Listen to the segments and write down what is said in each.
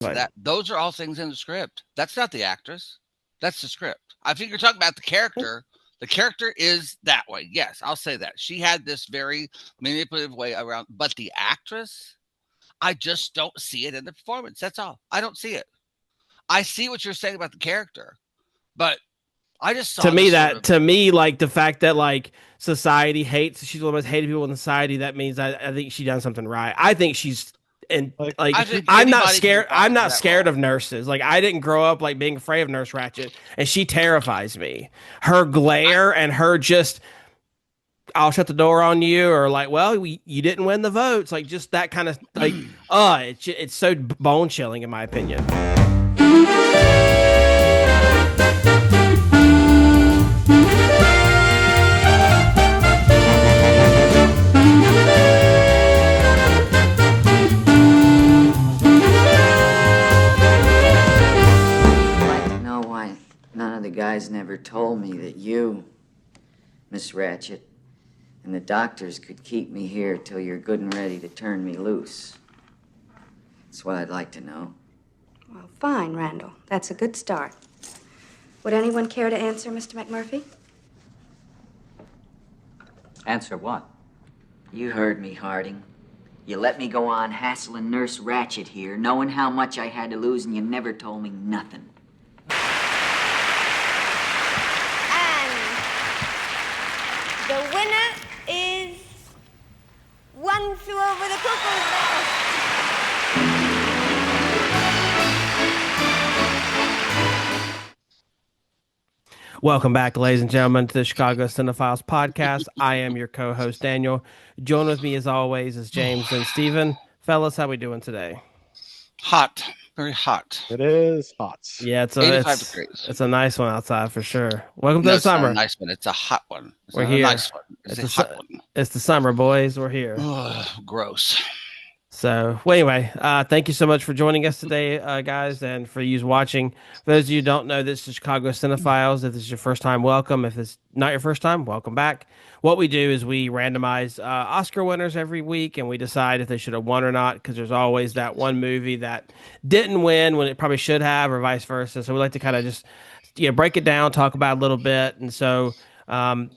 Fine. those are all things in the script. That's not the actress. That's the script. I think you're talking about the character. The character is that way. Yes, I'll say that. She had this very manipulative way around, but the actress, I just don't see it in the performance. That's all. I don't see it. I see what you're saying about the character, but I just To saw me, this sort of. like the fact that like society hates, she's one of the most hated people in society. That means I think she done something right. I think she's and Like like I think I'm not anybody can scared. be I'm casted for not that scared role. of nurses. Like I didn't grow up like being afraid of Nurse Ratchet, and she terrifies me. Her I glare and her just I'll shut the door on you, or like, well, you didn't win the votes, like just that kind of like, it's so bone chilling in my opinion. I'd like to know why none of the guys never told me that you, Miss Ratchet, and the doctors could keep me here till you're good and ready to turn me loose. That's what I'd like to know. Well, fine, Randall. That's a good start. Would anyone care to answer, Mr. McMurphy? Answer what? You heard me, Harding. You let me go on hassling Nurse Ratchet here, knowing how much I had to lose, and you never told me nothing. And the winner is One Flew Over the Cuckoo's Nest. Welcome back, ladies and gentlemen, to the Chicago Cinephiles podcast. I am your co-host, Daniel. Join with me, as always, is James and Steven. Fellas, how we doing today? hot, very hot. it is hot. Yeah, it's 85 degrees. it's a nice one outside for sure. Welcome to No, the it's not summer. a nice one. It's a hot one. It's We're not here. a nice one. It's a hot one. It's the summer, boys. We're here. Ugh, gross. So, well, anyway, thank you so much for joining us today, guys, and for you watching. For those of you who don't know, this is Chicago Cinephiles. If this is your first time, welcome. If it's not your first time, welcome back. What we do is we randomize Oscar winners every week, and we decide if they should have won or not, because there's always that one movie that didn't win when it probably should have, or vice versa. So we like to kind of just break it down, talk about it a little bit, and so.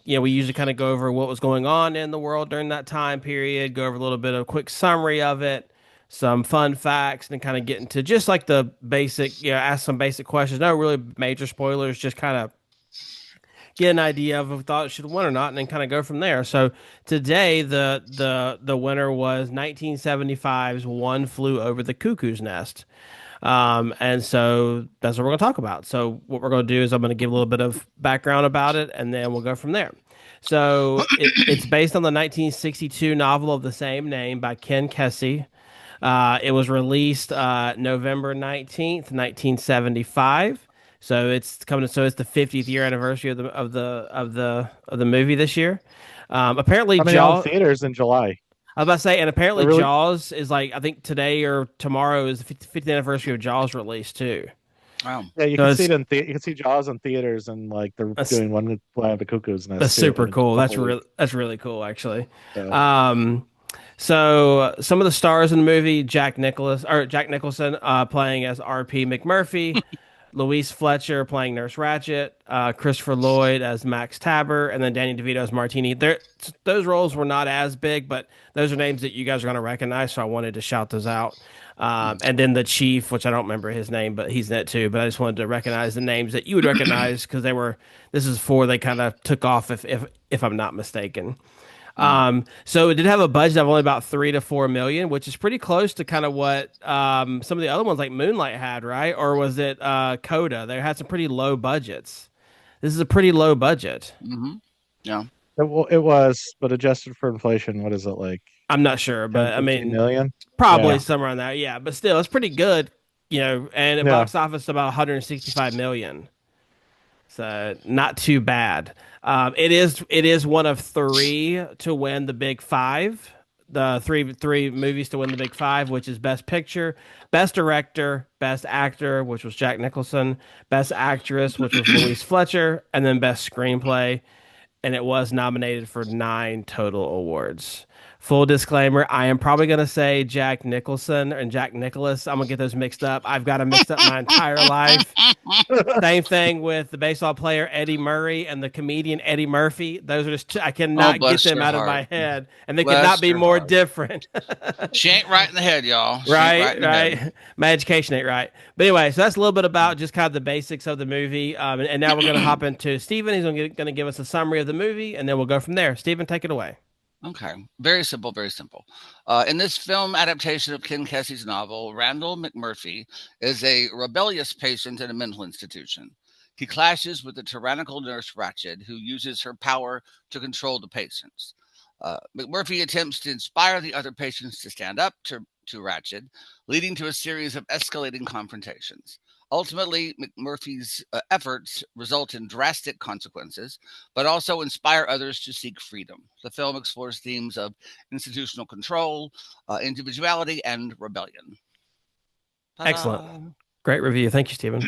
We usually kind of go over what was going on in the world during that time period, go over a little bit of a quick summary of it, some fun facts, and kind of get into just like the basic, ask some basic questions. No really major spoilers, just kind of get an idea of if we thought it should have won or not, and then kind of go from there. So today, the winner was 1975's One Flew Over the Cuckoo's Nest. And so that's what we're going to talk about. So what we're going to do is I'm going to give a little bit of background about it, and then we'll go from there. So it's based on the 1962 novel of the same name by Ken Kesey. It was released November 19th, 1975. So it's coming. So it's the 50th year anniversary of the movie this year. Apparently, Coming out in theaters in July. I was about to say, and apparently Really? Jaws is like, I think today or tomorrow is the 50th anniversary of Jaws release too. Wow. Yeah, you So can see it in you can see Jaws in theaters, and like they're That's- doing one with Fly of the Cuckoo's Nest. That's too, super in a cool. couple That's really cool actually. weeks. So some of the stars in the movie: Jack Nicholson playing as R.P. McMurphy, Louise Fletcher playing Nurse Ratchet, Christopher Lloyd as Max Taber, and then Danny DeVito as Martini. Those roles were not as big, but those are names that you guys are going to recognize, so I wanted to shout those out. And then the chief, which I don't remember his name, but he's in it too. But I just wanted to recognize the names that you would recognize because this is before they kind of took off, if I'm not mistaken. So it did have a budget of only about 3 to 4 million, which is pretty close to kind of what some of the other ones like Moonlight had, right? Or was it Coda? They had some pretty low budgets. This is a pretty low budget. Mm-hmm. Yeah. It was, but adjusted for inflation, what is it like? I'm not sure, 10, but I 15 mean, million? probably Yeah. somewhere on that. Yeah, but still, it's pretty good, And at Yeah. box office, about 165 million. So not too bad. It is one of three to win the Big Five. The three movies to win the Big Five, which is Best Picture, Best Director, Best Actor, which was Jack Nicholson, Best Actress, which was Louise Fletcher, and then Best Screenplay. And it was nominated for 9 total awards. Full disclaimer, I am probably going to say Jack Nicholson and Jack Nicholas. I'm going to get those mixed up. I've got them mixed up my entire life. Same thing with the baseball player Eddie Murray and the comedian Eddie Murphy. Those are just two, I Oh, cannot get bless them your out of my heart. head, and they could not Bless be your more heart. different. She ain't right in the head, y'all. She ain't right Right, in the head. right. My education ain't right. But anyway, so that's a little bit about just kind of the basics of the movie. And now we're going to hop into Steven. He's going to give us a summary of the movie, and then we'll go from there. Steven, take it away. Okay, very simple, very simple. In this film adaptation of Ken Kesey's novel, Randall McMurphy is a rebellious patient in a mental institution. He clashes with the tyrannical nurse Ratched, who uses her power to control the patients. McMurphy attempts to inspire the other patients to stand up to Ratched, leading to a series of escalating confrontations. Ultimately, McMurphy's efforts result in drastic consequences, but also inspire others to seek freedom. The film explores themes of institutional control, individuality, and rebellion. Ta-da. Excellent. Great review. Thank you, Steven.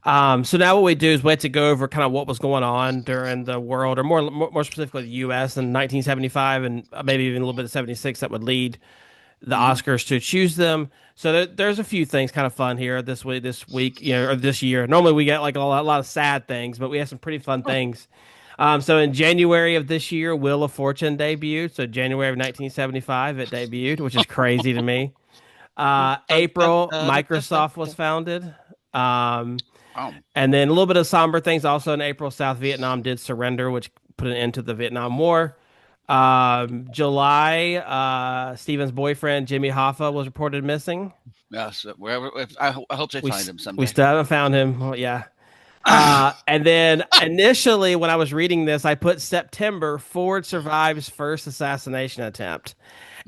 So now what we do is we have to go over kind of what was going on during the world, or more specifically the U.S. in 1975, and maybe even a little bit of 76 that would lead the Oscars to choose them. So there's a few things kind of fun here this week, or this year. Normally we get like a lot of sad things, but we have some pretty fun things. So in January of this year, Wheel of Fortune debuted. So January of 1975, it debuted, which is crazy to me. April, Microsoft was founded. And then a little bit of somber things. Also in April, South Vietnam did surrender, which put an end to the Vietnam War. July, Steven's boyfriend Jimmy Hoffa was reported missing. Yes, wherever. I hope they find him someday. We still haven't found him. Well, yeah. And then initially, when I was reading this, I put September. Ford survives first assassination attempt.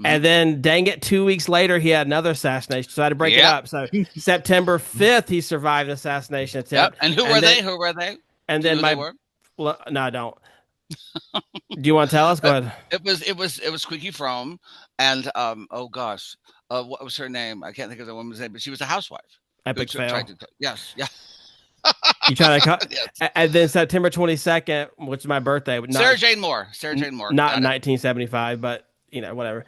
And then, dang it, 2 weeks later, he had another assassination. So I had to break it up. So September 5th, he survived an assassination attempt. Yep. And who were they? Who were they? And Do you then know who they were? well, no, I don't. Do you want to tell us? Go ahead. It was Squeaky Fromme, and oh gosh, what was her name? I can't think of the woman's name, but she was a housewife. Epic fail. Yes, yeah. You try to cut, Yes. and then September 22nd, which is my birthday. Sarah Jane Moore. Not in 1975, but whatever.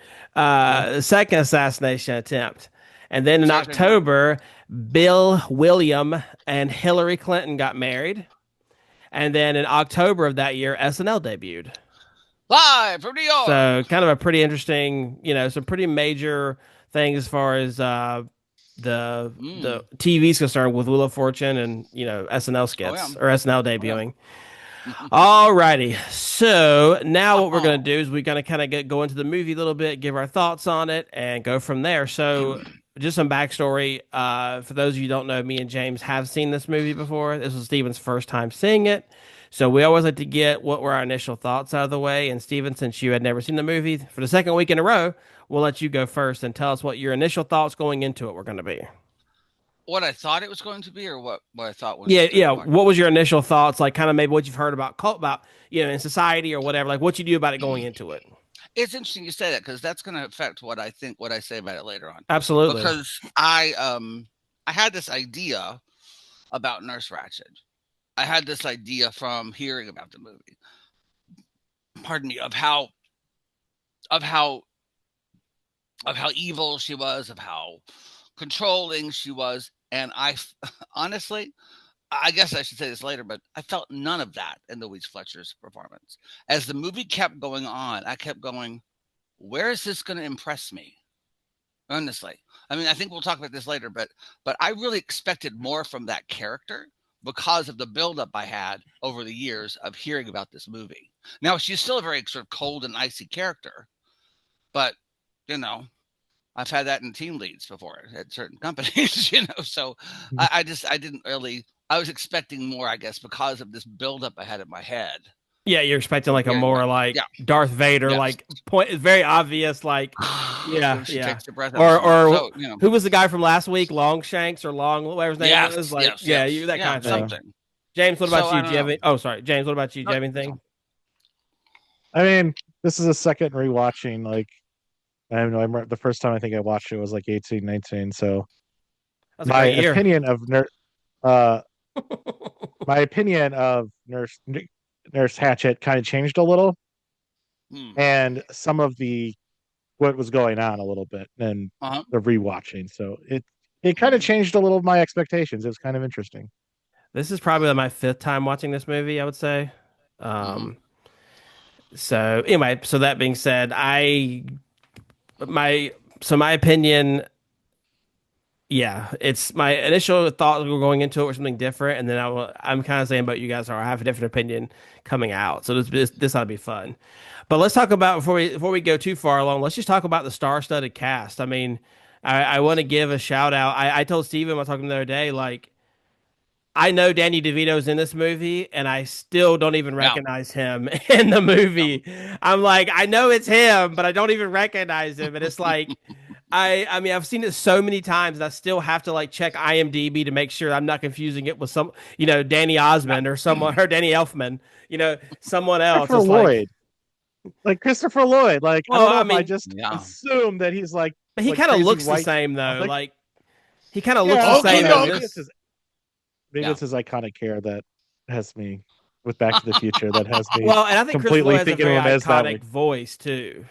Second assassination attempt, and then in October, Bill, William, and Hillary Clinton got married, and then in October of that year, SNL debuted. Live from New York. So kind of a pretty interesting, some pretty major things as far as the TV's concerned with Wheel of Fortune and SNL skits or SNL debuting. Alrighty, so now what we're gonna do is we're gonna kind of go into the movie a little bit, give our thoughts on it, and go from there. So just some backstory. For those of you who don't know, me and James have seen this movie before. This was Steven's first time seeing it. So we always like to get what were our initial thoughts out of the way. And Steven, since you had never seen the movie, for the second week in a row, we'll let you go first and tell us what your initial thoughts going into it were going to be. What I thought it was going to be, or what I thought was. Yeah. What was your initial thoughts? Like kind of maybe what you've heard about in society or whatever, like what you do about it going into it. It's interesting you say that because that's going to affect what I say about it later on. Absolutely. Because I had this idea about Nurse Ratched. I had this idea from hearing about the movie. Pardon me, of how evil she was, of how controlling she was, and I honestly, I guess I should say this later, but I felt none of that in Louise Fletcher's performance. As the movie kept going on, I kept going, where is this going to impress me? Honestly. I mean, I think we'll talk about this later, but I really expected more from that character because of the buildup I had over the years of hearing about this movie. Now, she's still a very sort of cold and icy character, but, I've had that in team leads before at certain companies, so I didn't really, I was expecting more, I guess, because of this buildup I had in my head. Yeah, you're expecting like a more Darth Vader, like point. It's very obvious, like Takes a breath out who was the guy from last week? Longshanks or whatever his name was. Like that kind of thing. Something. James, what about you? Do you have any? Oh, sorry, James. What about you? Do you have anything? I mean, this is a second rewatching. Like, I don't know. I remember the first time I think I watched it was like 18, 19. So my opinion of Nurse Hatchet kind of changed a little, and some of the what was going on a little bit and Uh-huh. the rewatching. So it kind of changed a little of my expectations. It was kind of interesting. This is probably my fifth time watching this movie, I would say. Mm-hmm. So anyway, so that being said, my my opinion, yeah, it's my initial thought we were going into it was something different, and then I'm kind of saying about you guys are I have a different opinion coming out. So this ought to be fun. But let's talk about before we go too far along. Let's just talk about the star-studded cast. I mean, I want to give a shout out. I told Steven, I was talking the other day, like I know Danny DeVito's in this movie, and I still don't even Yeah. recognize him in the movie. I'm like, I know it's him, but I don't even recognize him. And it's like, I mean, I've seen it so many times, and I still have to like check IMDb to make sure I'm not confusing it with some, Danny Osmond or someone, or Danny Elfman, someone else. Christopher It's like, Lloyd, like Christopher Lloyd. Like I well, don't know I if I mean, just Yeah. assume that he's like but he kind of crazy looks the white. same though. Like, Like he kind of looks the yeah, I same don't know. in Maybe this. Yeah. it's his iconic hair that has me with Back to the Future. That has me Well, and I think Christopher completely Lloyd has a thinking of very him as that. iconic voice too.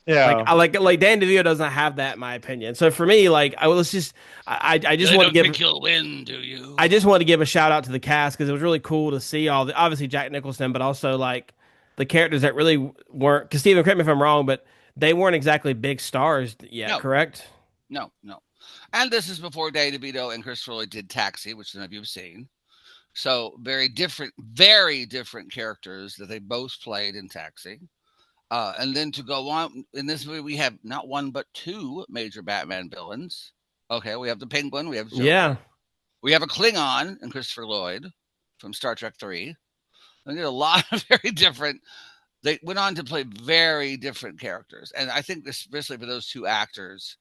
Like Yeah. I like Dan DeVito doesn't have that in my opinion. So for me, like let's just I just You want to don't give think you'll win, do you? I just want to give a shout out to the cast because it was really cool to see all the obviously Jack Nicholson, but also like the characters that really weren't. Because Stephen, correct me if I'm wrong, but they weren't exactly big stars yet, No. correct? No. And this is before Danny DeVito and Christopher Lloyd did Taxi, which none of you have seen. So very different characters that they both played in Taxi. And then to go on in this movie, we have not one but two major Batman villains. Okay, we have the Penguin, we have Joker, Yeah, we have a Klingon and Christopher Lloyd from Star Trek 3. They did a lot of very different. They went on to play very different characters, and I think especially for those two actors,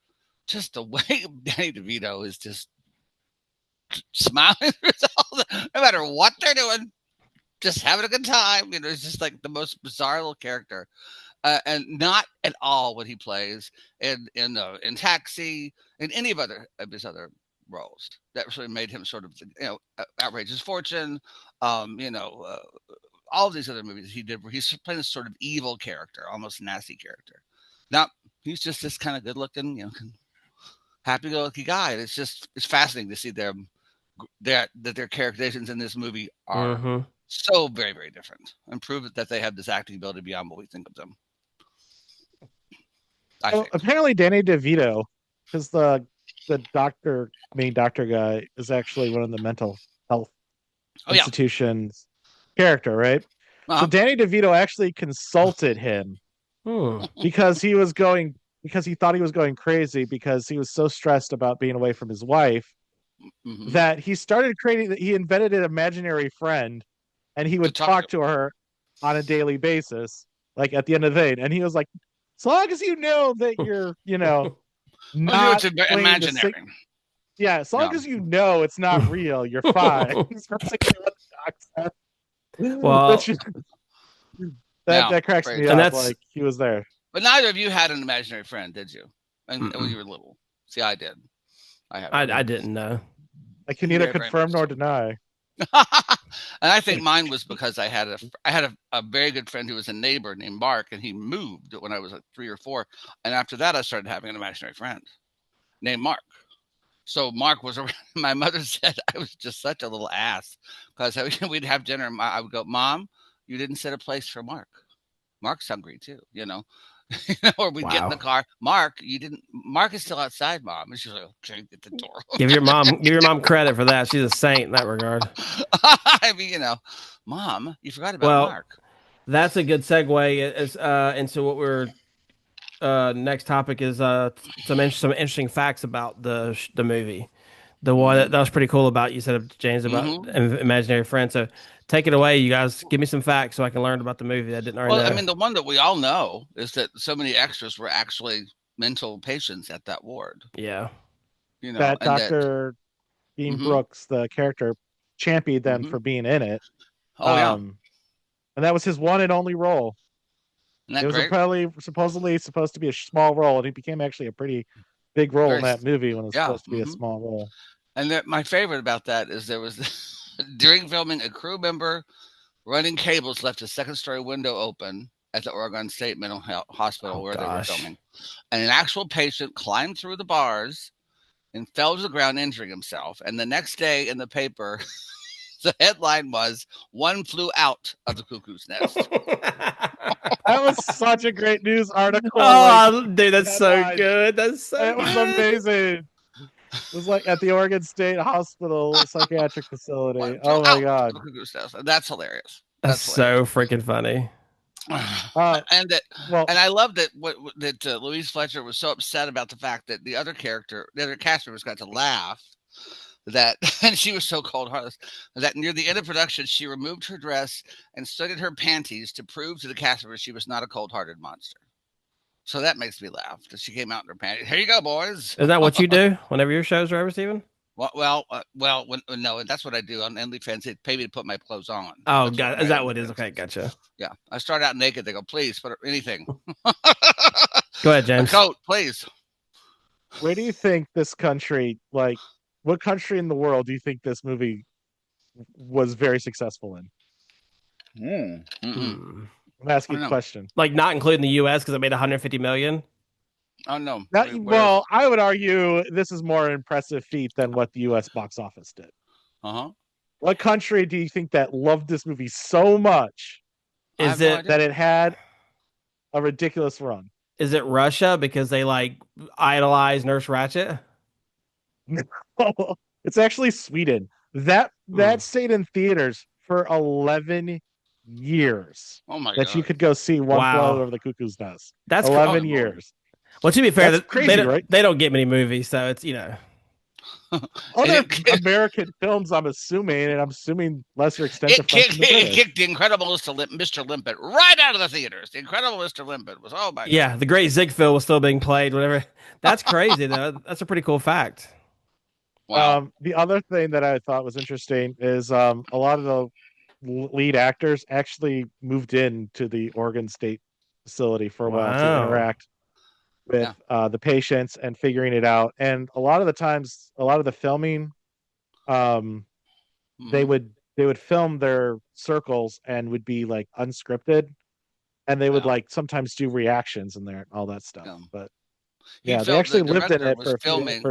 just the way Danny DeVito is just smiling no matter what they're doing, just having a good time. It's just like the most bizarre little character. And not at all what he plays in Taxi, in any of his other roles. That really made him sort of Outrageous Fortune, all of these other movies he did where he's playing this sort of evil character, almost nasty character. Now he's just this kind of good looking, happy-go-lucky guy. And it's fascinating to see that their characterizations in this movie are so very, very different, and prove that they have this acting ability beyond what we think of them. Apparently Danny DeVito, because the main doctor guy, is actually one of the mental health institutions character, right? So Danny DeVito actually consulted him because he thought he was going crazy because he was so stressed about being away from his wife that he invented an imaginary friend, and he would talk to her on a daily basis, like at the end of the day. And he was like, as long as you know that you're, not imaginary. Yeah, as long as you know it's not real, you're fine. That's basically what the doc said. Well, that cracks me up. Like he was there. But neither of you had an imaginary friend, did you? And when you were little. See, I did. I didn't know. I can neither confirm nor deny. And I think mine was because I had a very good friend who was a neighbor named Mark, and he moved when I was like 3 or 4. And after that, I started having an imaginary friend named Mark. So Mark was around. My mother said I was just such a little ass because we'd have dinner. And I would go, Mom, you didn't set a place for Mark. Mark's hungry too, or we'd get in the car. Mark is still outside, Mom. And she's like, okay, get the door. Give your mom credit for that. She's a saint in that regard. I mean, Mom, you forgot about Mark. That's a good segue into what we're next topic is some interesting facts about the movie. The one that was pretty cool about you said, James, about imaginary friend. So take it away, you guys. Give me some facts so I can learn about the movie I didn't already know. I mean, the one that we all know is that so many extras were actually mental patients at that ward. Yeah. That Dr. Dean Brooks, the character, championed them for being in it. Oh, yeah. And that was his one and only role. It was probably supposedly supposed to be a small role, and he became actually a pretty big role in that movie when it was supposed to be a small role. And my favorite about that is there was during filming, a crew member running cables left a second-story window open at the Oregon State Mental Health Hospital where they were gosh. filming. And an actual patient climbed through the bars and fell to the ground, injuring himself. And the next day in the paper, the headline was, "One flew out of the cuckoo's nest." That was such a great news article. Oh, dude, that's so good. That's so It was amazing. It was like at the Oregon State Hospital psychiatric facility. Oh my God. That's hilarious. That's so freaking funny. And I love that Louise Fletcher was so upset about the fact that the other cast members got to laugh. And she was so cold-hearted that near the end of production, she removed her dress and stood in her panties to prove to the cast members she was not a cold-hearted monster. So that makes me laugh. That she came out in her panties. Here you go, boys. Is that what you do whenever your shows are over, Steven? No, that's what I do on OnlyFans. They pay me to put my clothes on. Oh, God, is that what it is? Okay, gotcha. Yeah, I start out naked. They go, please, put anything. Go ahead, James. A coat, please. Where do you think this country, like, what country in the world do you think this movie was very successful in? I'm asking a question. Like, not including the U.S. because it made 150 million. Oh no. Well, I would argue this is more an impressive feat than what the U.S. box office did. What country do you think that loved this movie so much? Is it that it had a ridiculous run? Is it Russia because they like idolize Nurse Ratched? It's actually Sweden. That stayed in theaters for 11 years. Oh my God! That you could go see One Flew Over the Cuckoo's Nest. That's 11 years. Well, to be fair, that's crazy, right? They don't get many movies, so it's Other American films, I'm assuming, and I'm assuming lesser extent. It kicked The Incredible Mr. Limpet right out of the theaters. The Incredible Mr. Limpet was God. Yeah, The Great Ziegfeld was still being played. Whatever. That's crazy though. That's a pretty cool fact. Wow. The other thing that I thought was interesting is a lot of the lead actors actually moved in to the Oregon State facility for a while to interact with the patients and figuring it out. And a lot of the times, a lot of the filming, they would film their circles and would be like unscripted, and they would like sometimes do reactions in there and all that stuff. But they actually lived in it for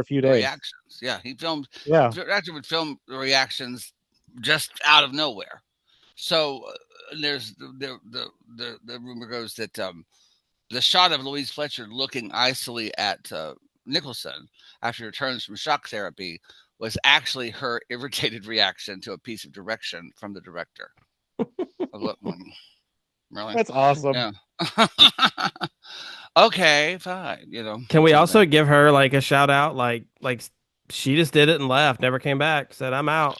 a few days. Reactions. Yeah, he filmed. Yeah, the director would film the reactions just out of nowhere. So there's the rumor goes that the shot of Louise Fletcher looking icily at Nicholson after he returns from shock therapy was actually her irritated reaction to a piece of direction from the director. Really? That's awesome. Yeah. Okay, fine. Can we also give her like a shout out? Like she just did it and left, never came back, said I'm out.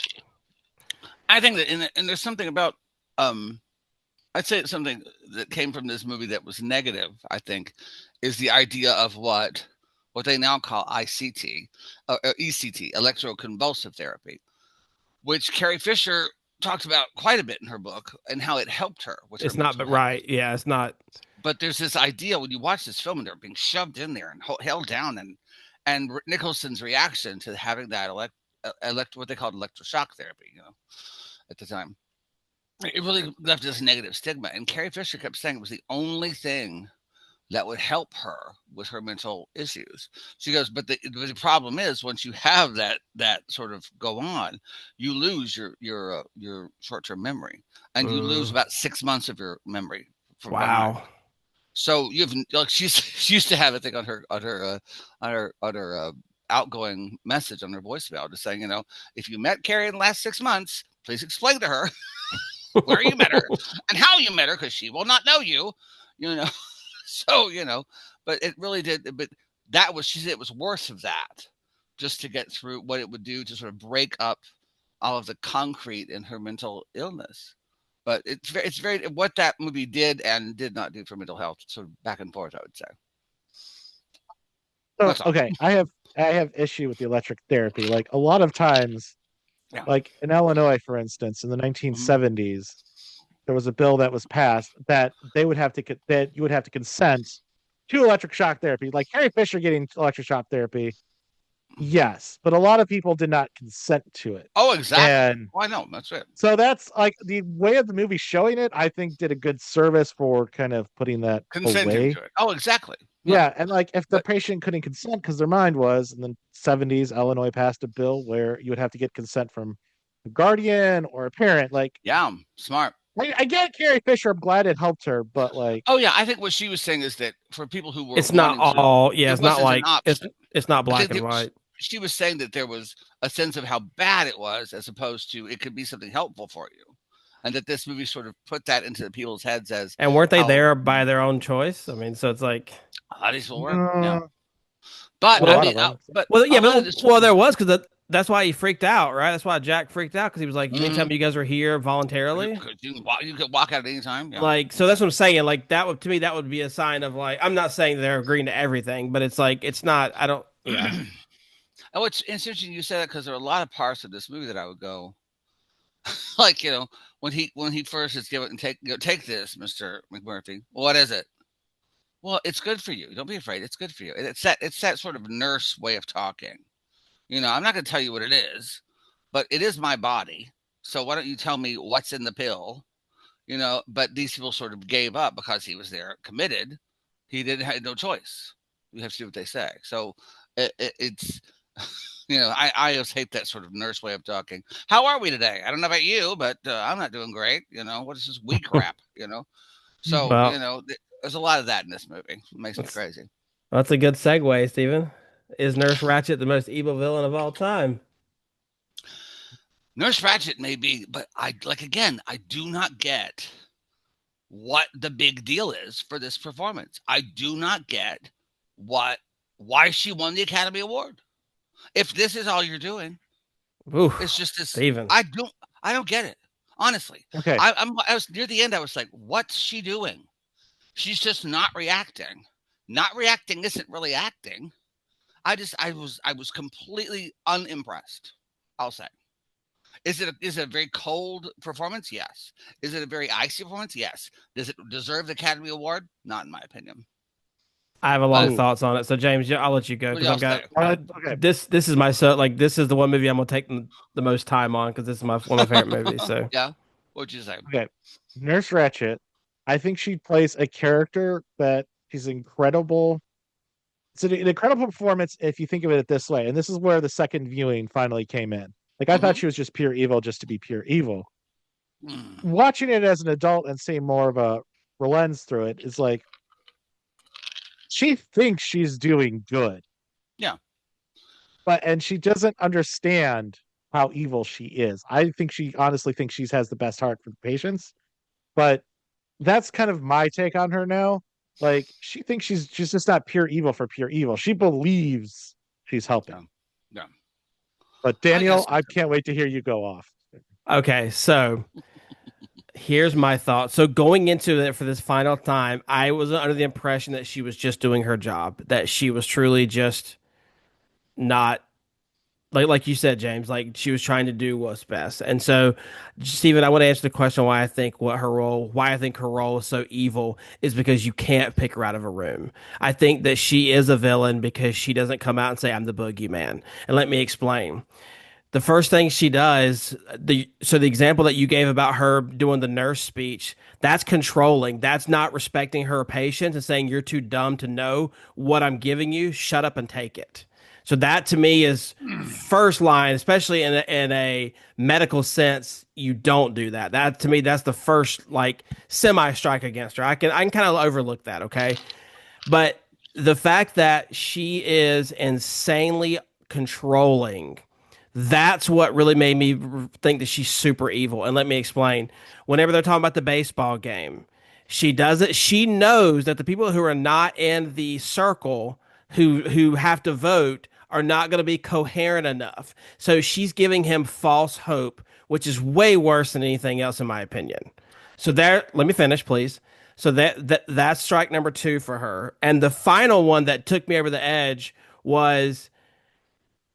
I think that, and there's something about, I'd say something that came from this movie that was negative, I think, is the idea of what they now call ECT, electroconvulsive therapy, which Carrie Fisher talks about quite a bit in her book and how it helped her. It's not, but right. Yeah, it's not. But there's this idea when you watch this film and they're being shoved in there and held down, and Nicholson's reaction to having that what they called electroshock therapy, at the time, it really left this negative stigma. And Carrie Fisher kept saying it was the only thing that would help her with her mental issues. She goes, but the problem is once you have that sort of go on, you lose your short-term memory, and you lose about 6 months of your memory. Wow. So she used to have a thing on her outgoing message on her voicemail, just saying, if you met Carrie in the last 6 months, please explain to her where you met her and how you met her, because she will not know you. So, but it really did. But she said it was worth of that just to get through what it would do to sort of break up all of the concrete in her mental illness. But it's very what that movie did and did not do for mental health, sort of back and forth, I would say. So, okay, I have issue with the electric therapy. Like a lot of times, like in Illinois, for instance, in the 1970s, there was a bill that was passed that you would have to consent to electric shock therapy. Like Carrie Fisher getting electric shock therapy Yes, but a lot of people did not consent to it. Oh, exactly. And I know. That's it. so that's like the way of the movie showing it, I think did a good service for kind of putting that Consenting away. to it. Oh, exactly. Yeah, and like if the But patient couldn't consent because their mind was in the 70s, Illinois passed a bill where you would have to get consent from a guardian or a parent. Like yeah, smart. I get Carrie Fisher, I'm glad it helped her, but like Oh yeah, I think what she was saying is that for people who were It's not wanting to, all. Yeah, it it's not wasn't an like option. it's not I black think and that white. she was saying that there was a sense of how bad it was, as opposed to it could be something helpful for you, and that this movie sort of put that into people's heads as And weren't they how there by their own choice? I mean, so it's like, how these will work. Yeah, uh, but a I lot well, of mean, them. but well, yeah, other but than this, well, there was because that's why he freaked out, right? That's why Jack freaked out because he was like, "You mean tell Mhm. me you guys are here voluntarily?" You could walk out at any time. Yeah. Like, so that's what I'm saying. Like that would to me that would be a sign of like I'm not saying they're agreeing to everything, but it's like it's not. I don't. Yeah. Oh, it's interesting you said that because there are a lot of parts of this movie that I would go, like when he first is given and take this, Mister McMurphy. What is it? Well, it's good for you. Don't be afraid. It's good for you. It's that sort of nurse way of talking. I'm not going to tell you what it is, but it is my body. So why don't you tell me what's in the pill? But these people sort of gave up because he was there committed. He didn't have no choice. You have to do what they say. So it's I just hate that sort of nurse way of talking. How are we today? I don't know about you, but I'm not doing great. What is this weak crap? So Well, there's a lot of that in this movie. It makes me that's crazy. that's a good segue, Stephen. Is Nurse Ratchet the most evil villain of all time? Nurse Ratchet may be, but I do not get what the big deal is for this performance. I do not get why she won the Academy Award. If this is all you're doing, Ooh, it's just this. Stephen. I don't get it. Honestly, Okay. I was near the end. I was like, what's she doing? She's just not reacting. Not reacting isn't really acting. I was completely unimpressed. I'll say. Is it a very cold performance? Yes. Is it a very icy performance? Yes. Does it deserve the Academy Award? Not in my opinion. I have a lot of Ooh. thoughts on it. So James, I'll let you go What do because y'all I've got say? Okay. this is my this is the one movie I'm gonna take the most time on because this is one of my favorite movies. So Yeah. What'd you say? Okay. Nurse Ratchet, I think she plays a character that she's incredible. It's an incredible performance if you think of it this way. And this is where the second viewing finally came in. Like I thought Mm-hmm. she was just pure evil just to be pure evil. Mm. Watching it as an adult and seeing more of a lens through it is like she thinks she's doing good, Yeah. and she doesn't understand how evil she is. I think she honestly thinks she has the best heart for the patients, but that's kind of my take on her now. Like she thinks she's just not pure evil for pure evil. She believes she's Yeah. helping. Yeah. But I Daniel, guess. I can't wait to hear you go off. okay, so here's my thought. So going into it for this final time, I was under the impression that she was just doing her job, that she was truly just not like you said, James, like she was trying to do what's best. And so, Stephen, I want to answer the question why I think her role is so evil is because you can't pick her out of a room. I think that she is a villain because she doesn't come out and say, I'm the boogeyman. And let me explain. The first thing she does, the example that you gave about her doing the nurse speech, that's controlling. That's not respecting her patients and saying you're too dumb to know what I'm giving you. Shut up and take it. So that to me is first line, especially in a medical sense. You don't do that. That to me, that's the first like semi strike against her. I can kind of overlook that. Okay, but the fact that she is insanely controlling, that's what really made me think that she's super evil. And let me explain. Whenever they're talking about the baseball game, she does it. She knows that the people who are not in the circle who have to vote are not going to be coherent enough. So she's giving him false hope, which is way worse than anything else in my opinion. So there, let me finish, please. So that's strike number 2 for her. And the final one that took me over the edge was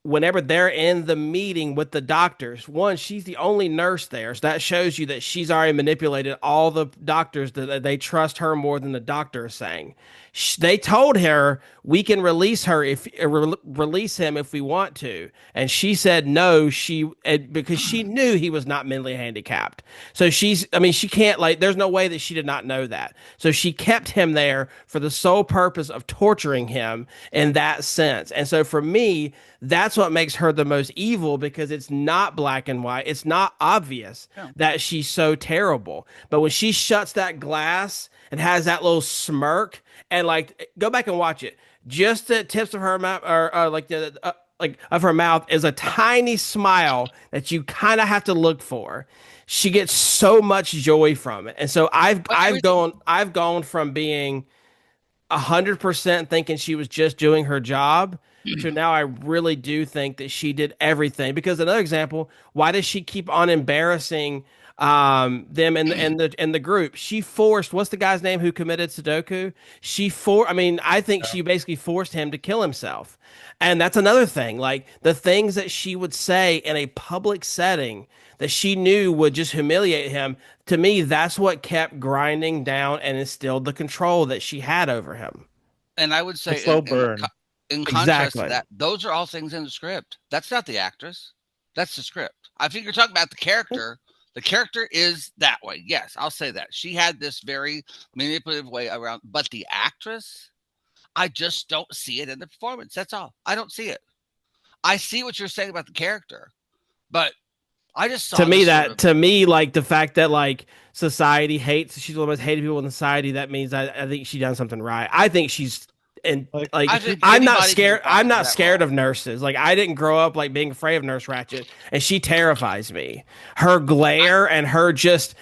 whenever they're in the meeting with the doctors, one, she's the only nurse there. So that shows you that she's already manipulated all the doctors, that they trust her more than the doctor is saying. They told her we can release her if release him if we want to, and she said no. Because she knew he was not mentally handicapped. So she can't, like, there's no way that she did not know that. So she kept him there for the sole purpose of torturing him in that sense. And so for me, that's what makes her the most evil, because it's not black and white. It's not obvious that she's so terrible. But when she shuts that glass and has that little smirk, and like, go back and watch it, just the tips of her mouth, or like of her mouth, is a tiny smile that you kind of have to look for. She gets so much joy from it. And so I've gone from being 100% thinking she was just doing her job to now I really do think that she did everything. Because another example, why does she keep on embarrassing them in the group? She forced, what's the guy's name who committed Sudoku? I think she basically forced him to kill himself. And that's another thing. Like, the things that she would say in a public setting that she knew would just humiliate him, to me, that's what kept grinding down and instilled the control that she had over him. And I would say, a slow burn. In contrast to that, those are all things in the script. That's not the actress. That's the script. I think you're talking about the character. The character is that way. Yes, I'll say that. She had this very manipulative way around, but the actress, I just don't see it in the performance. That's all. I don't see it. I see what you're saying about the character, but I just saw to me, like, the fact that, like, society hates, she's one of the most hated people in society, that means I think she done something right. I think she's, and like, I'm not scared. I'm not scared of nurses. Like, I didn't grow up like being afraid of Nurse Ratched, and she terrifies me. Her glare and her just,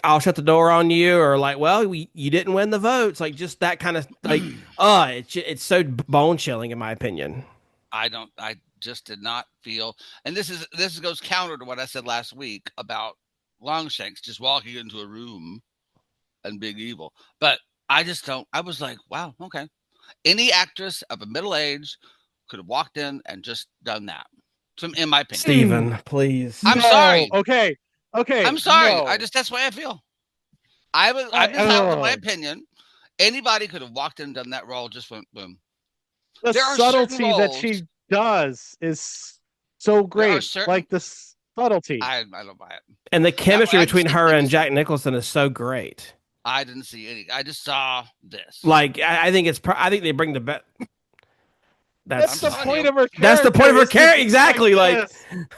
I'll shut the door on you, or like, well, you didn't win the votes. Like, just that kind of, like, it's so bone chilling in my opinion. I just did not feel, and this goes counter to what I said last week about Longshanks just walking into a room and being evil. But I just don't. I was like, wow, okay. Any actress of a middle age could have walked in and just done that. In my opinion, Stephen, please. I'm sorry. Okay. I'm sorry. No. That's the way I feel. I've been in my opinion. Anybody could have walked in and done that role. Just went boom. The subtlety that she does is so great. Like the subtlety. I don't buy it. And the chemistry between her and Jack Nicholson is so great. I didn't see any. I just saw this. Like, I think they bring the best. That's the point of her character. That's the point of her character. Exactly. Like,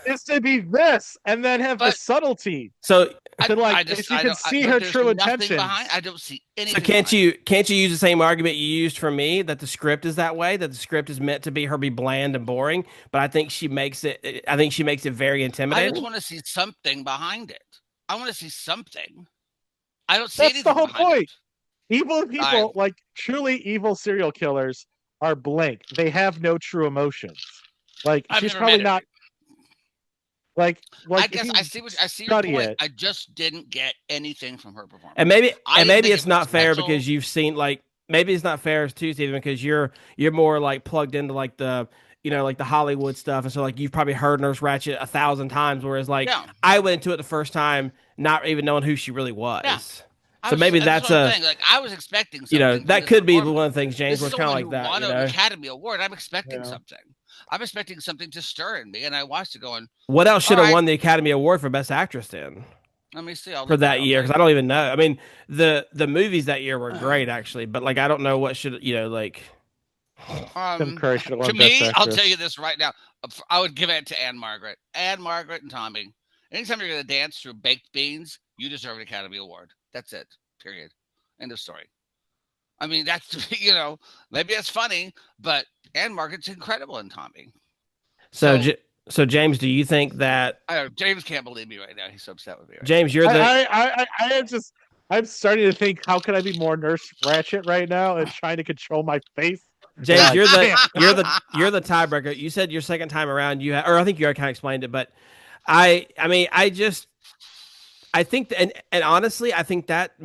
is to be this and then have the subtlety. So, you can see her true intentions. I don't see anything. So can't you use the same argument you used for me, that the script is that way, that the script is meant to be bland and boring, but I think she makes it very intimidating. I just want to see something behind it. I want to see something. I don't see anything. That's the whole point. Evil people, like truly evil serial killers, are blank. They have no true emotions. Like, she's probably not. Like I guess I see your point. I just didn't get anything from her performance. And maybe it's not fair because you've seen, like, maybe it's not fair too, Stephen, because you're more like plugged into like the, like the Hollywood stuff, and so like you've probably heard Nurse Ratched 1,000 times, whereas like I went into it the first time not even knowing who she really was. Yeah. So maybe that's like, I was expecting something. That could be one of the things, James, was kind of like that. Won an Academy Award. I'm expecting something. I'm expecting something to stir in me, and I watched it going, what else should have won the Academy Award for Best Actress then? Let me see. For that year, because I don't even know. I mean, the movies that year were great, actually, but like I don't know what should, like. To me, I'll tell you this right now. I would give it to Anne Margaret. Anne Margaret and Tommy. Anytime you're going to dance through baked beans, you deserve an Academy Award. That's it. Period. End of story. I mean, that's, maybe it's funny, but Anne Margaret's incredible in Tommy. So James, do you think that... James can't believe me right now. He's so upset with me. James, you're the... I'm starting to think, how can I be more Nurse Ratched right now and trying to control my face? James, you're the tiebreaker. You said your second time around, or I think you already kind of explained it, but I think, and honestly, I think that's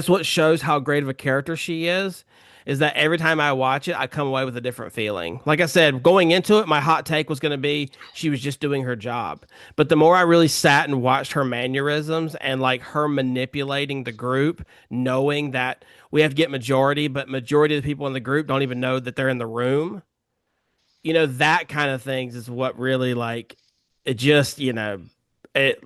what shows how great of a character she is is that every time I watch it, I come away with a different feeling. Like I said, going into it, my hot take was going to be she was just doing her job. But the more I really sat and watched her mannerisms and like her manipulating the group, knowing that we have to get majority, but majority of the people in the group don't even know that they're in the room. That kind of things is what really like it just, it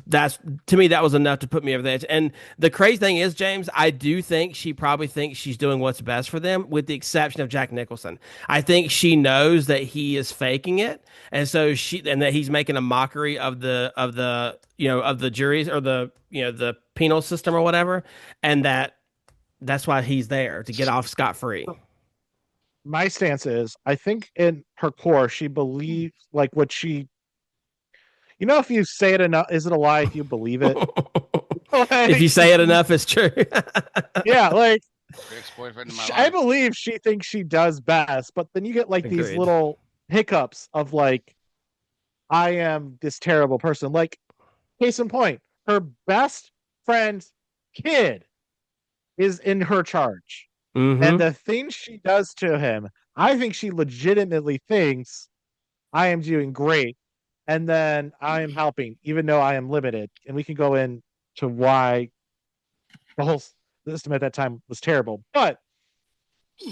that's to me that was enough to put me over the edge. And the crazy thing is, James, I do think she probably thinks she's doing what's best for them, with the exception of Jack Nicholson. I think she knows that he is faking it, and so and that he's making a mockery of the juries, or the penal system or whatever, and that's why he's there to get off scot free. My stance is, I think in her core, she believes like what she. If you say it enough, is it a lie if you believe it? If you say it enough, it's true. Yeah, like ex-boyfriend in my I life. believe she thinks she does best, but then you get like these Agreed. little hiccups of like, I am this terrible person. Like, case in point, her best friend's kid is in her charge. And the things she does to him, I think she legitimately thinks I am doing great. And then I am helping, even though I am limited. And we can go into why the whole system at that time was terrible. But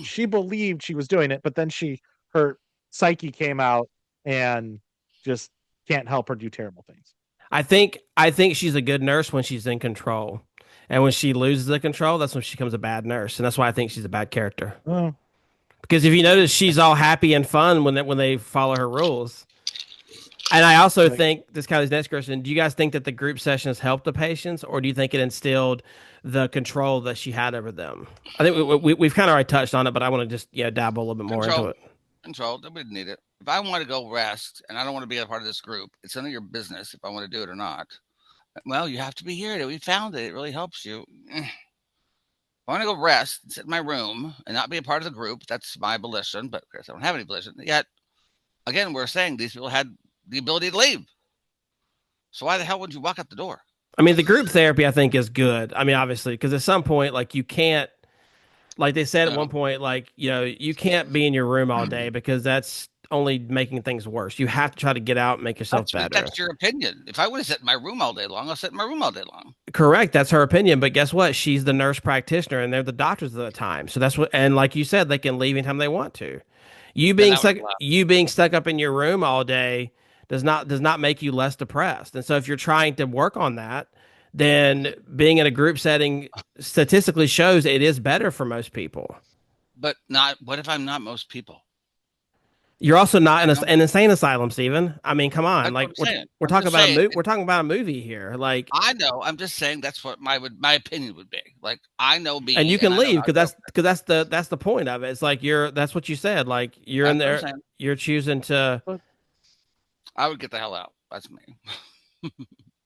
she believed she was doing it, but then her psyche came out and just can't help her do terrible things. I think she's a good nurse when she's in control. And when she loses the control, that's when she becomes a bad nurse. And that's why I think she's a bad character. Oh. Because if you notice, she's all happy and fun when they follow her rules. And I also think, this kind of next question, do you guys think that the group sessions helped the patients, or do you think it instilled the control that she had over them? I think we've kind of already touched on it, but I want to just dabble a little bit more into it. Control. Nobody need it. If I want to go rest and I don't want to be a part of this group, it's none of your business if I want to do it or not. Well, you have to be here. We found it. It really helps you. If I want to go rest and sit in my room and not be a part of the group, that's my volition. But of course, I don't have any volition. Yet, again, we're saying these people had the ability to leave. So why the hell would you walk out the door? I mean, the group therapy, I think, is good. I mean, obviously, because at some point, like, you can't, like they said at one point, like, you can't be in your room all day because that's only making things worse. You have to try to get out and make yourself better. That's your opinion. If I would have sat in my room all day long, I'll sit in my room all day long. Correct. That's her opinion. But guess what? She's the nurse practitioner and they're the doctors at the time. So that's what, and like you said, they can leave anytime they want to. You being stuck up in your room all day does not make you less depressed. And so if you're trying to work on that, then being in a group setting statistically shows it is better for most people. But what if I'm not most people? You're also not in an insane asylum, Steven. I mean, come on. Like we're talking about a movie here. Like, I know. I'm just saying that's what my opinion would be. Like, I know me, and you can leave because that's the point of it. It's like that's what you said. Like, you're in there. You're choosing to. I would get the hell out. That's me.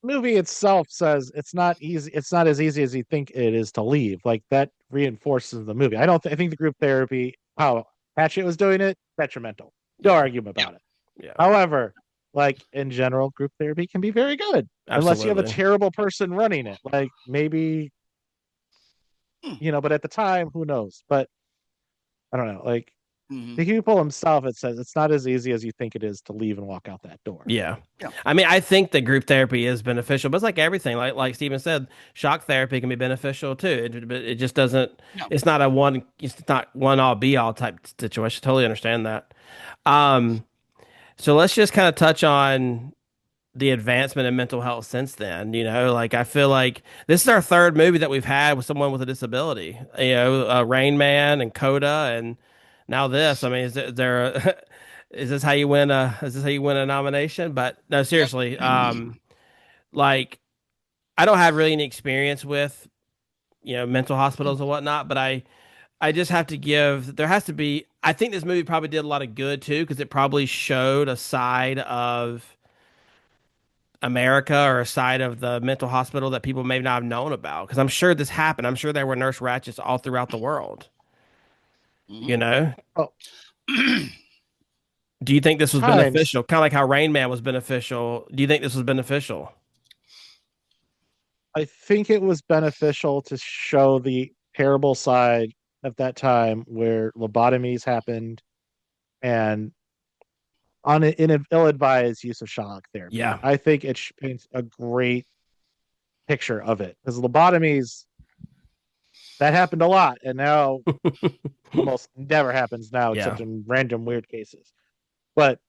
Movie itself says it's not easy. It's not as easy as you think it is to leave. Like, that reinforces the movie. I think the group therapy, how Hatchet was doing it, detrimental. No argument about it. Yeah. However, like, in general, group therapy can be very good. Absolutely. Unless you have a terrible person running it. Like, maybe, but at the time, who knows? But I don't know. Like, the people himself, it says it's not as easy as you think it is to leave and walk out that door. Yeah. I mean, I think that group therapy is beneficial, but it's like everything. Like Steven said, shock therapy can be beneficial too. It just doesn't. No. It's not one all be all type situation. Totally understand that. So let's just kind of touch on the advancement in mental health since then. Like, I feel like this is our third movie that we've had with someone with a disability. Rain Man and Coda, and now this. I mean, is this how you win a nomination? But no, seriously. Like, I don't have really any experience with mental hospitals and whatnot, but I just have to there has to be. I think this movie probably did a lot of good too, because it probably showed a side of America or a side of the mental hospital that people may not have known about. Because I'm sure this happened. I'm sure there were Nurse Ratchets all throughout the world. Oh. Do you think this was beneficial? Kind of like how Rain Man was beneficial. Do you think this was beneficial? I think it was beneficial to show the terrible side at that time where lobotomies happened and in an ill-advised use of shock therapy. Yeah. I think it paints a great picture of it because lobotomies that happened a lot, and now almost never happens now Yeah. except in random weird cases. But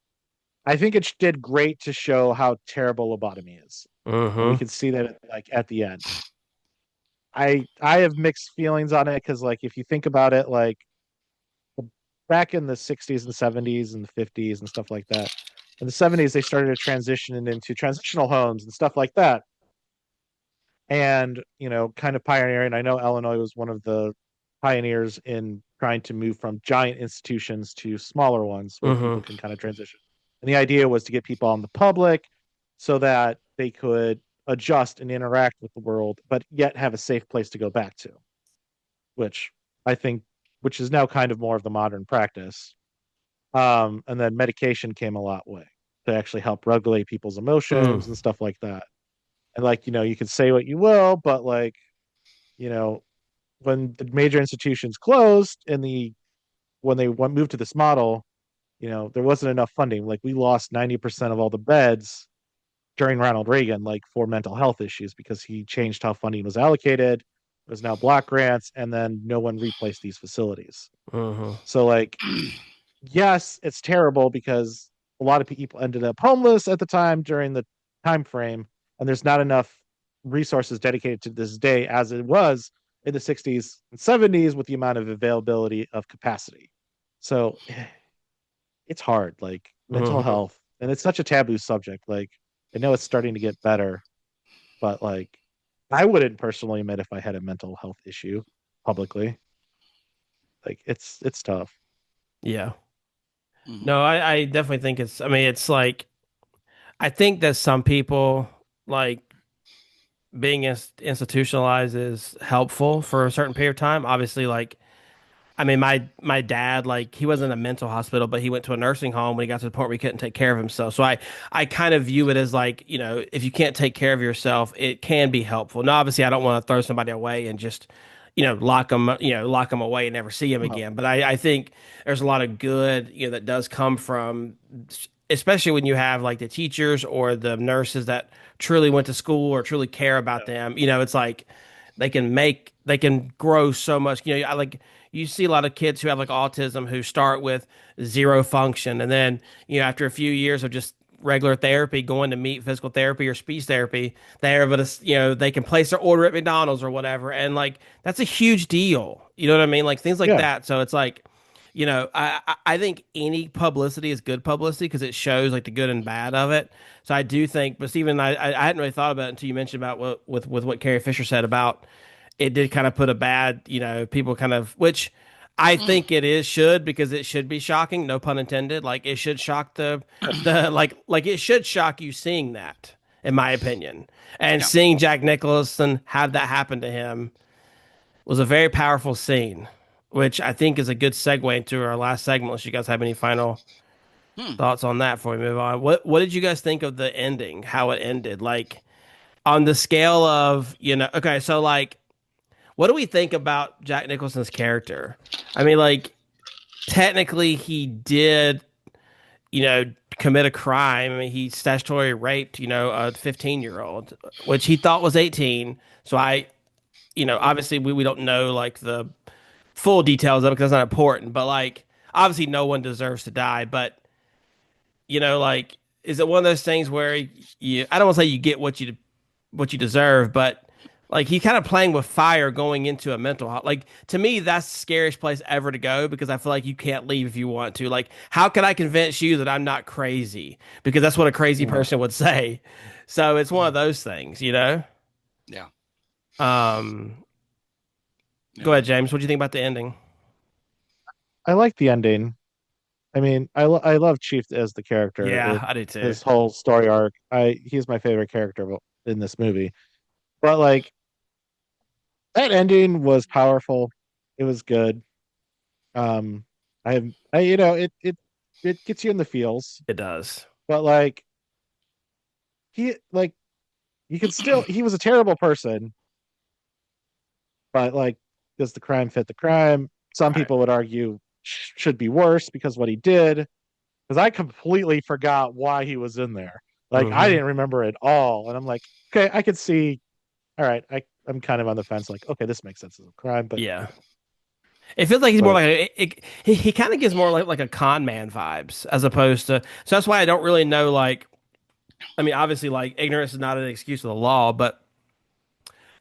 I think it did great to show how terrible lobotomy is, and we Mm-hmm. can see that like at the end. I have mixed feelings on it because like if you think about it, like back in the 60s and 70s and the 50s and stuff like that. In the 70s, they started to transition into transitional homes and stuff like that. And, kind of pioneering. I know Illinois was one of the pioneers in trying to move from giant institutions to smaller ones where Mm-hmm. people can kind of transition. And the idea was to get people on the public so that they could adjust and interact with the world, but yet have a safe place to go back to, which I think, which is now kind of more of the modern practice. And then medication came a lot way to actually help regulate people's Mm. emotions and stuff like that. And like, you can say what you will, but like, you know, when the major institutions closed and when they moved to this model, there wasn't enough funding. Like we lost 90% of all the beds during Ronald Reagan, like for mental health issues, because he changed how funding was allocated. It was now block grants, and then no one replaced these facilities. Mm-hmm. So like yes, it's terrible because a lot of people ended up homeless at the time during the time frame, and there's not enough resources dedicated to this day as it was in the 60s and 70s with the amount of availability of capacity. So it's hard, like mental Mm-hmm. health, and it's such a taboo subject. Like I know it's starting to get better, but like I wouldn't personally admit if I had a mental health issue publicly. Like it's tough. Yeah. Mhm. No, I definitely think it's, I mean, it's like, I think that some people like being institutionalized is helpful for a certain period of time. Obviously, like, I mean, my dad, like, he wasn't in a mental hospital, but he went to a nursing home when he got to the point where he couldn't take care of himself. So I kind of view it as like, if you can't take care of yourself, it can be helpful. Now, obviously, I don't want to throw somebody away and just, lock them away and never see him Well, again. But I think there's a lot of good, that does come from, especially when you have like the teachers or the nurses that truly went to school or truly care about them. It's like they can grow so much. I like you see a lot of kids who have like autism who start with zero function, and then after a few years of just regular therapy, going to meet physical therapy or speech therapy, they're able to they can place their order at McDonald's or whatever, and like that's a huge deal. You know what I mean? Like things like yeah, that. So it's like. I think any publicity is good publicity because it shows like the good and bad of it. So I do think, but Stephen, I hadn't really thought about it until you mentioned about with what Carrie Fisher said about it did kind of put a bad, people kind of, which I Mm. think should because it should be shocking, no pun intended. Like it should shock like it should shock you seeing that, in my opinion. And Yeah. seeing Jack Nicholson have that happen to him was a very powerful scene, which I think is a good segue into our last segment. Unless you guys have any final Hmm. thoughts on that before we move on. What did you guys think of the ending? How it ended? Like on the scale of, okay, so like what do we think about Jack Nicholson's character? I mean, like, technically, he did, commit a crime. I mean, he statutory raped, a 15-year-old, which he thought was 18. So obviously, we don't know, like, the full details of it because that's not important. But, like, obviously, no one deserves to die. But, like, is it one of those things where I don't want to say you get what you deserve, but like he kind of playing with fire going into a like to me that's the scariest place ever to go because I feel like you can't leave if you want to. Like how can I convince you that I'm not crazy? Because that's what a crazy yeah. person would say. So it's one of those things. Yeah. Um Go Yeah. ahead, James. What do you think about the ending? I like the ending. I mean, I love Chief as the character. Yeah, I do too. His whole story arc. He's my favorite character in this movie. But like that ending was powerful. It was good. Um, it gets you in the feels. It does. But like he like you can still he was a terrible person. But like, does the crime fit the crime? Some Right. people would argue should be worse because what he did. Because I completely forgot why he was in there. Like I Hmm. didn't remember it all, and I'm like, okay, I could see. All right, I'm kind of on the fence. Like, okay, this makes sense as a crime, Yeah. It feels like he's more but like he kind of gives more like a con man vibes as opposed to. So that's why I don't really know. Like, I mean, obviously, like ignorance is not an excuse of the law, but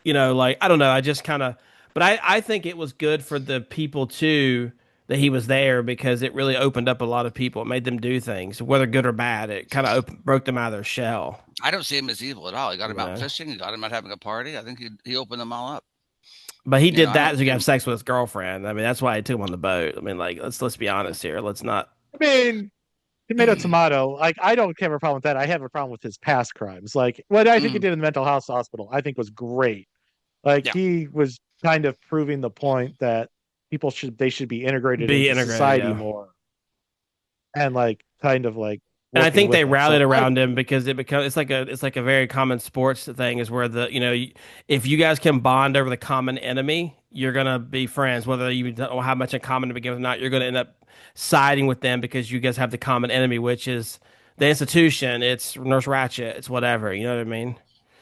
like I don't know. I just kind of, but I think it was good for the people too that he was there because it really opened up a lot of people. It made them do things, whether good or bad. It kind of broke them out of their shell. I don't see him as evil at all. He got You him out know, fishing. He got him out having a party. I think he opened them all up. but he You know, did I that don't to see have him. sex with his girlfriend. I mean, that's why he took him on the boat. I mean, like let's be honest here. Let's not. I mean, tomato, tomato. Like I don't have a problem with that. I have a problem with his past crimes. Like what I think he Mhm. did in the mental health hospital, I think was great. Like Yeah. he was kind of proving the point that people should be integrated Be into integrated, society yeah. more, and like kind of like And I working think with they them. rallied So I around him because it's like a very common sports thing is where if you guys can bond over the common enemy, you're gonna be friends. Whether you don't have much in common to begin with or not, you're gonna end up siding with them because you guys have the common enemy, which is the institution. It's Nurse Ratchet. It's whatever. You know what I mean?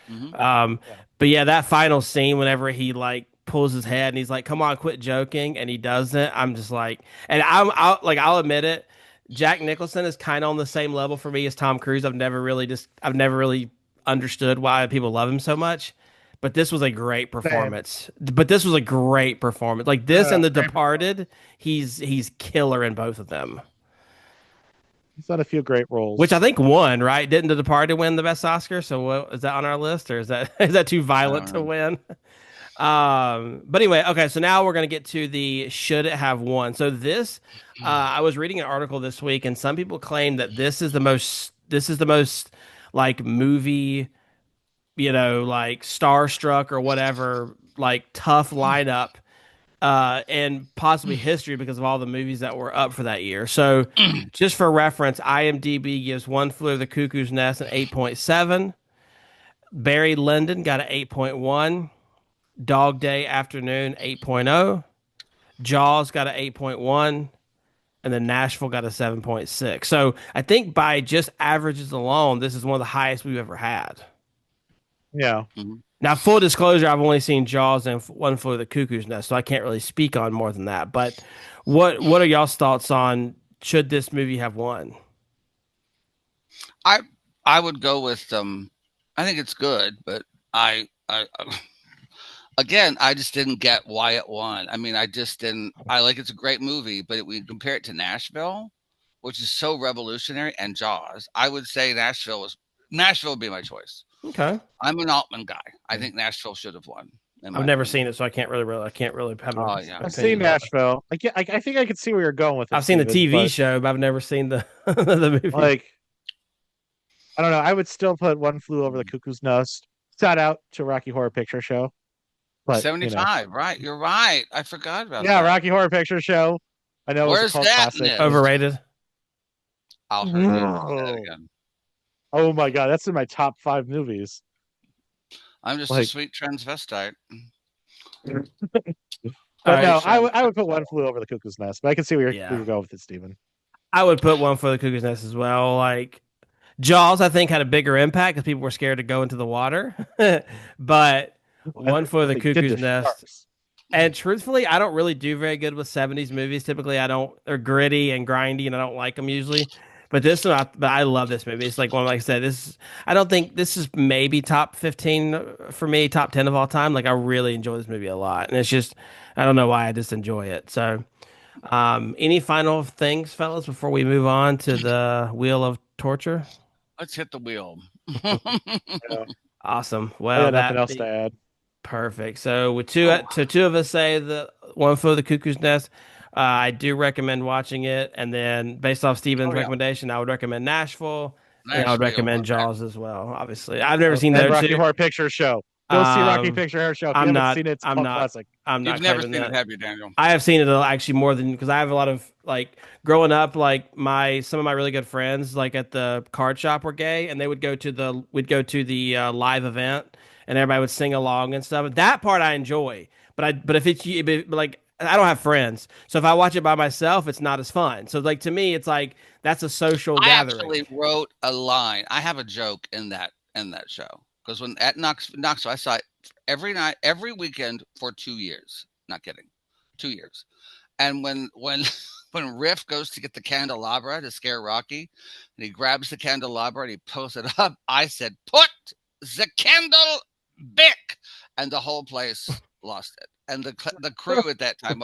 Hmm. Um, yeah. but yeah, that final scene whenever he like pulls his head and he's like, "Come on, quit joking," and he doesn't. I'm just like, and I'll admit it. Jack Nicholson is kind of on the same level for me as Tom Cruise. I've never really understood why people love him so much. But this was a great Same. performance. But this was a great performance. Like this and The Great performance. Departed, he's killer in both of them. He's done a few great Which I roles. think won, right? Didn't The Departed win the best Oscar? So what, is that on our list, or is that is that too I violent don't to know. win? But anyway, okay. So now we're gonna get to the should it have won. So this, I was reading an article this week, and some people claim that this is the most like movie, like starstruck or whatever, like tough lineup and possibly history because of all the movies that were up for that year. So, just for reference, IMDb gives One Flew Over the Cuckoo's Nest an 8.7. Barry Lyndon got an 8.1. Dog Day Afternoon 8.0. Jaws got an 8.1. And then Nashville got a 7.6. So I think by just averages alone, this is one of the highest we've ever had. Yeah. Mhm. Now, full disclosure, I've only seen Jaws and One Flew Over the Cuckoo's Nest, so I can't really speak on more than that. But what are y'all's thoughts on should this movie have won? I I would go with I think it's good, but again, I just didn't get why it won. I mean, I just didn't. I like it's a great movie, but we compare it to Nashville, which is so revolutionary, and Jaws. I would say Nashville would be my choice. Okay, I'm an Altman guy. I think Nashville should have won, in I've my never opinion. seen it, so I can't really have an Oh yeah. I've opinion seen about it. Nashville. I think I could see where you're going with it, I've seen the Steven, TV but show, but I've never seen the the movie. like I don't know. I would still put One Flew Over the Cuckoo's Nest. Shout out to Rocky Horror Picture Show. But 75, right? You're right. I forgot about yeah, that. Rocky Horror Picture Show. I know it was a Where's cult that in classic, but this? it's Overrated. I'll heard you say that oh, again. oh my god, that's in my top 5 movies. I'm just a Like, sweet transvestite. All but right, no, Sweet I would put One transvestite. Flew Over the Cuckoo's Nest. But I can see where yeah, you're going with it, Steven. I would put One for the Cuckoo's Nest as well. Like Jaws, I think had a bigger impact because people were scared to go into the water, but And One for what the they did Cuckoo's to Nest. sharks. And truthfully, I don't really do very good with 70s movies. Typically, I don't. They're gritty and grindy, and I don't like them usually. But this one, but I love this movie. It's like one, like I said, this. I don't think this is maybe top 15 for me, top 10 of all time. Like I really enjoy this movie a lot, and it's just I don't know why I just enjoy it. So, any final things, fellas, before we move on to the Wheel of Torture? Let's hit the wheel. Yeah, Awesome. I Well, got nothing that else to be add. perfect. So with two, Oh, so two of us say the One Flew Over the Cuckoo's Nest. I do recommend watching it, and then based off Steven's oh yeah. recommendation, I would recommend Nashville, and I would Nashville. recommend Okay. Jaws as well. Obviously, I've never Oh, seen and those Rocky two. Horror Picture Show. Go see Rocky Um, Picture Show. If you I'm haven't not. seen it, it's a I'm cult not. classic. I'm You've not never claiming seen it, that. have you, Daniel? I have seen it actually more than because I have a lot of like growing up, like my some of my really good friends, like at the card shop, were gay, and they would go to the live event, and everybody would sing along and stuff. That part I enjoy, but if it's but like I don't have friends, so if I watch it by myself, it's not as fun. So like to me, it's like that's a social I gathering. actually wrote a line. I have a joke in that show because when at Knoxville, I saw it every night, every weekend for 2 years. Not kidding, 2 years. And when when Riff goes to get the candelabra to scare Rocky, and he grabs the candelabra and he pulls it up, I said, "Put the candle back," and the whole place lost it. And the crew at that time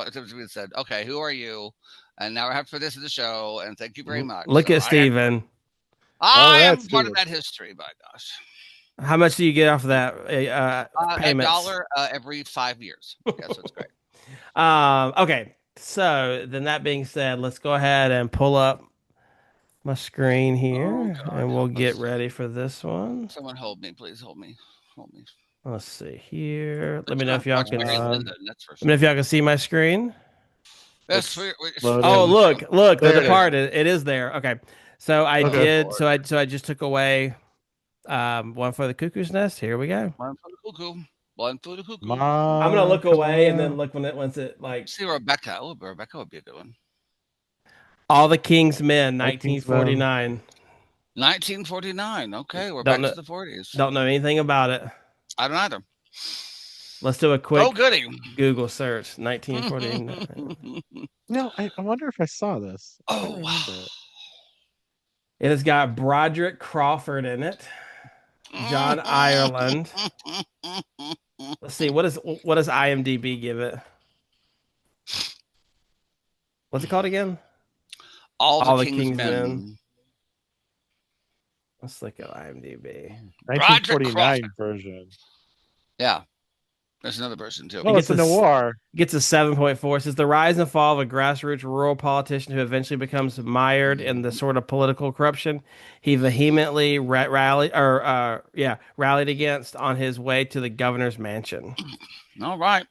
said, "Okay, who are you?" And now we're having for this in the show, and thank you very much. Look So at Steven. All I right, am part of Steven. that history, by gosh. How much do you get off of that payments? $1 every 5 years. Yeah, so it's great. Okay. So then that being said, let's go ahead and pull up my screen here, God. and we'll get ready for this one. Someone hold me, please. Hold me. Hold me. Let's see here. Let me Let's know not if y'all watch can. Barry Let Lyndon, that's for me know sure. if y'all can see my screen. That's loading. Oh, look, The There it is. Departed. It is there. Okay. So I Okay. did. So I just took away one for the Cuckoo's Nest. Here we go. One for the cuckoo. One for the cuckoo. I'm gonna look away and then look once it like See Rebecca. Oh, Rebecca would be a good one. All the King's Men, All King's Men. 1949. 1949. Okay, we're Don't back know- to the 40s. Don't know anything about it. I don't either. Let's do a quick Oh, goody. Google search. 1949. No, I wonder if I saw this. I Oh, don't remember it. It has got Broderick Crawford in it. John Ireland. Let's see. What does IMDb give it? What's it called again? All the King's Men. Let's look at IMDb. 1949 version. Yeah. There's another version, too. Oh, it's a noir. Gets a 7.4. It says the rise and fall of a grassroots rural politician who eventually becomes mired in the sort of political corruption he vehemently rallied against on his way to the governor's mansion. All right.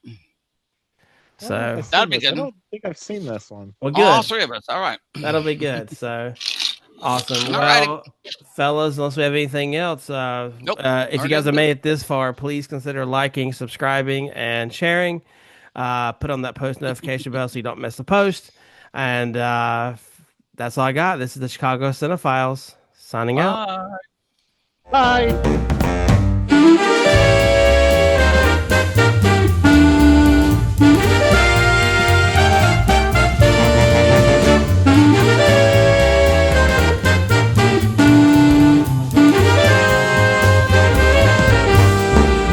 So that'd be good. I don't think I've seen this one. Well, good. All three of us. All right. That'll be good. So awesome. Alrighty. Well, fellas, unless we have anything else, Nope. if you guys have made it this far, please consider liking, subscribing, and sharing. Put on that post notification bell so you don't miss the post. And that's all I got. This is the Chicago Cinephiles signing out. Bye. Bye.